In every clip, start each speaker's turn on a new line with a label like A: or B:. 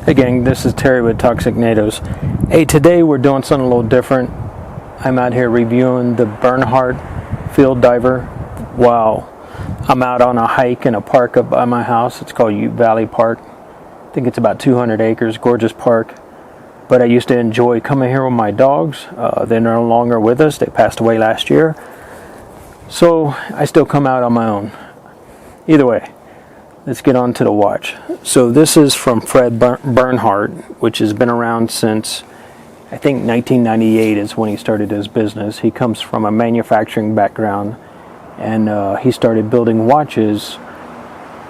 A: Hey gang, this is Terry with Toxic Natos. Hey, today we're doing something a little different. I'm out here reviewing the Bernhardt Field Diver. Wow. I'm out on a hike in a park up by my house. It's called Ute Valley Park. I think it's about 200 acres, gorgeous park. But I used to enjoy coming here with my dogs. They're no longer with us. They passed away last year. So I still come out on my own. Either way, let's get on to the watch. So this is from Fred Bernhardt, which has been around since, I think 1998 is when he started his business. He comes from a manufacturing background, and he started building watches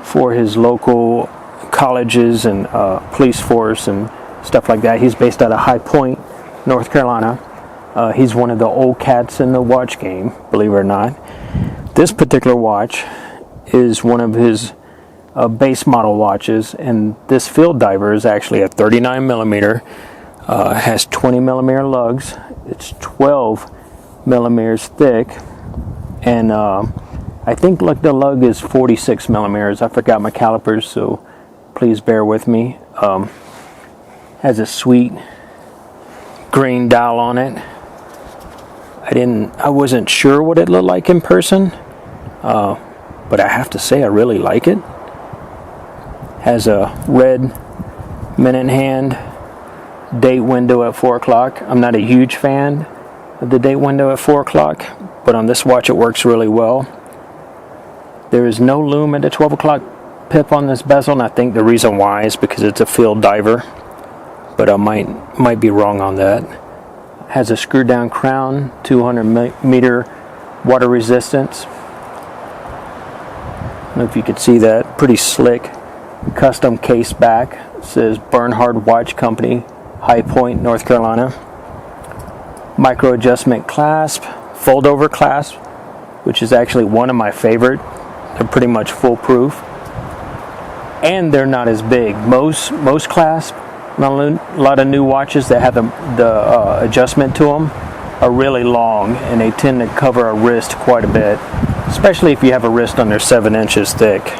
A: for his local colleges and police force and stuff like that. He's based out of High Point, North Carolina. He's one of the old cats in the watch game, believe it or not. This particular watch is one of his base model watches, and this Field Diver is actually a 39 millimeter, has 20 millimeter lugs. It's 12 millimeters thick, and I think like the lug is 46 millimeters. I forgot my calipers, so please bear with me. Has a sweet green dial on it. I wasn't sure what it looked like in person, but I have to say I really like it. Has a red minute hand, date window at 4 o'clock. I'm not a huge fan of the date window at 4 o'clock, but on this watch it works really well. There is no lume at the 12 o'clock pip on this bezel, and I think the reason why is because it's a Field Diver, but I might be wrong on that. Has a screw down crown, 200 meter water resistance. I don't know if you could see that, pretty slick. Custom case back. It says Bernhardt Watch Company, High Point, North Carolina. Micro adjustment clasp, fold over clasp, which is actually one of my favorite. They're pretty much foolproof, and they're not as big. Most clasp, a lot of new watches that have the adjustment to them are really long, and they tend to cover a wrist quite a bit, especially if you have a wrist under 7 inches thick.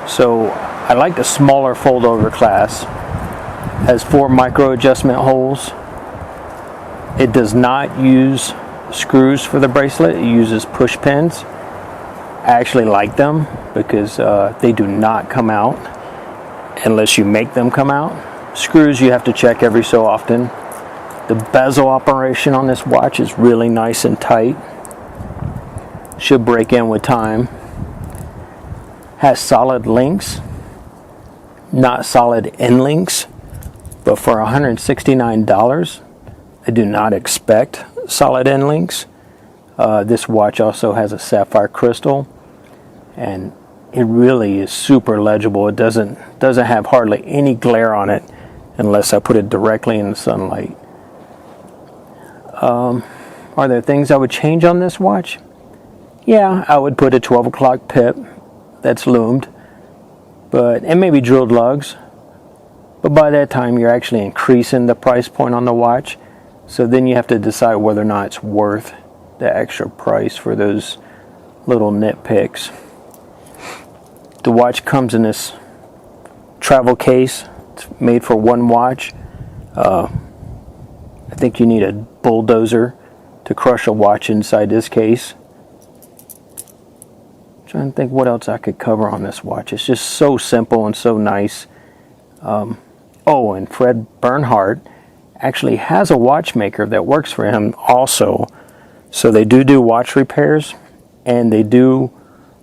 A: So I like the smaller fold over clasp. Has 4 micro adjustment holes. It does not use screws for the bracelet. It uses push pins. I actually like them because they do not come out unless you make them come out. Screws you have to check every so often. The bezel operation on this watch is really nice and tight. Should break in with time. Has solid links, not solid end links, but for $169, I do not expect solid end links. This watch also has a Sapphire Crystal, and it really is super legible. It doesn't have hardly any glare on it unless I put it directly in the sunlight. Are there things I would change on this watch? Yeah, I would put a 12 o'clock pip that's loomed, and maybe drilled lugs. But by that time, you're actually increasing the price point on the watch. So then you have to decide whether or not it's worth the extra price for those little nitpicks. The watch comes in this travel case. It's made for one watch. I think you need a bulldozer to crush a watch inside this case. Trying to think what else I could cover on this watch. It's just so simple and so nice. And Fred Bernhardt actually has a watchmaker that works for him also. So they do watch repairs, and they do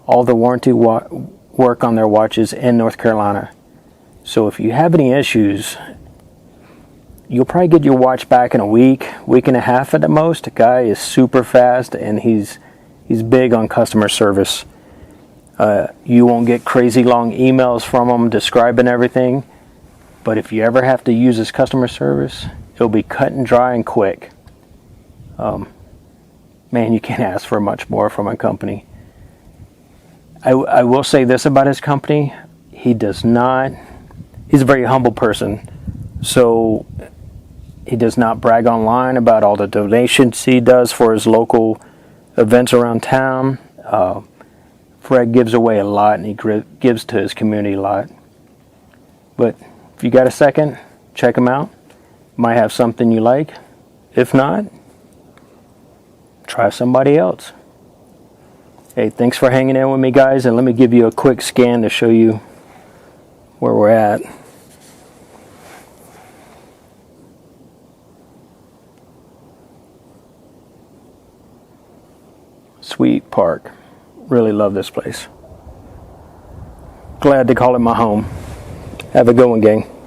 A: all the warranty work on their watches in North Carolina. So if you have any issues, you'll probably get your watch back in a week and a half at the most. The guy is super fast, and he's big on customer service. You won't get crazy long emails from him describing everything, but if you ever have to use his customer service, it'll be cut and dry and quick. Man, you can't ask for much more from a company. I will say this about his company. He's a very humble person, so he does not brag online about all the donations he does for his local events around town. Fred gives away a lot, and he gives to his community a lot. But If you got a second, check them out. Might have something you like. If not, try somebody else. Hey, thanks for hanging in with me, guys, and let me give you a quick scan to show you where we're at. Sweet park. Really love this place. Glad to call it my home. Have a good one, gang.